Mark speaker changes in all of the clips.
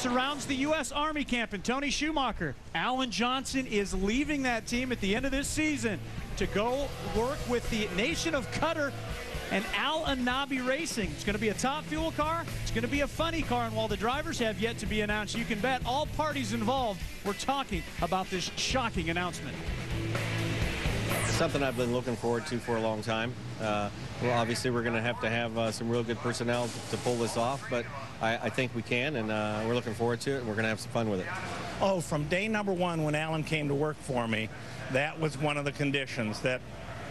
Speaker 1: surrounds the U.S. Army camp and Tony Schumacher. Alan Johnson is leaving that team at the end of this season to go work with the nation of Qatar and Al Anabi Racing. It's going to be a top fuel car. It's going to be a funny car. And while the drivers have yet to be announced, you can bet all parties involved were talking about this shocking announcement.
Speaker 2: Something I've been looking forward to for a long time. Well, obviously, we're going to have some real good personnel to pull this off, but I think we can, and we're looking forward to it, and we're going to have some fun with it.
Speaker 3: Oh, from day number one when Alan came to work for me, that was one of the conditions, that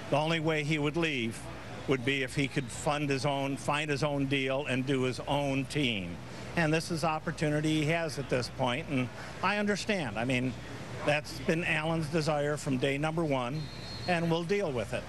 Speaker 3: the only way he would leave would be if he could find his own deal and do his own team. And this is opportunity he has at this point, and I understand. I mean, that's been Alan's desire from day number one, and we'll deal with it.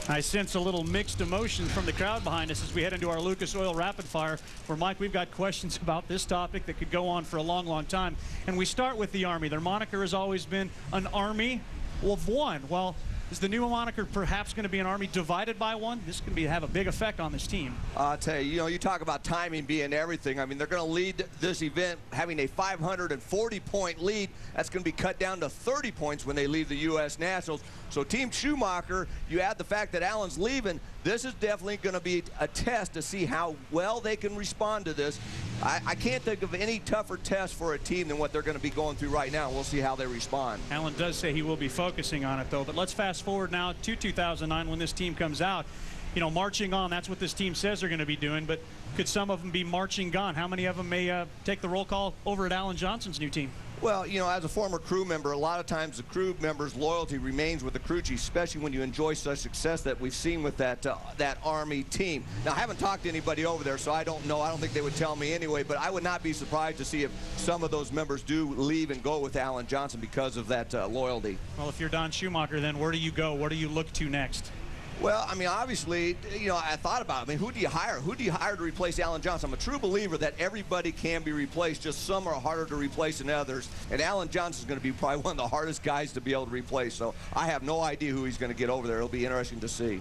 Speaker 1: I sense a little mixed emotions from the crowd behind us as we head into our Lucas Oil Rapid Fire, where, Mike, we've got questions about this topic that could go on for a long, long time. And we start with the Army. Their moniker has always been an Army of one. Well, is the new moniker perhaps going to be an Army divided by one? This could have a big effect on this team.
Speaker 4: I'll tell you, you talk about timing being everything. I mean, they're going to lead this event having a 540-point lead. That's going to be cut down to 30 points when they leave the U.S. Nationals. So Team Schumacher, you add the fact that Alan's leaving, this is definitely going to be a test to see how well they can respond to this. I can't think of any tougher test for a team than what they're going to be going through right now. We'll see how they respond.
Speaker 1: Alan does say he will be focusing on it, though. But let's fast forward now to 2009 when this team comes out. You know, marching on, that's what this team says they're going to be doing. But could some of them be marching gone? How many of them may take the roll call over at Alan Johnson's new team?
Speaker 4: Well, you know, as a former crew member, a lot of times the crew member's loyalty remains with the crew chief, especially when you enjoy such success that we've seen with that Army team. Now, I haven't talked to anybody over there, so I don't know. I don't think they would tell me anyway, but I would not be surprised to see if some of those members do leave and go with Alan Johnson because of that loyalty.
Speaker 1: Well, if you're Don Schumacher, then where do you go? Where do you look to next?
Speaker 4: Well, I mean, obviously, you know, I thought about it. I mean, who do you hire? Who do you hire to replace Alan Johnson? I'm a true believer that everybody can be replaced, just some are harder to replace than others. And Alan Johnson's going to be probably one of the hardest guys to be able to replace. So I have no idea who he's going to get over there. It'll be interesting to see.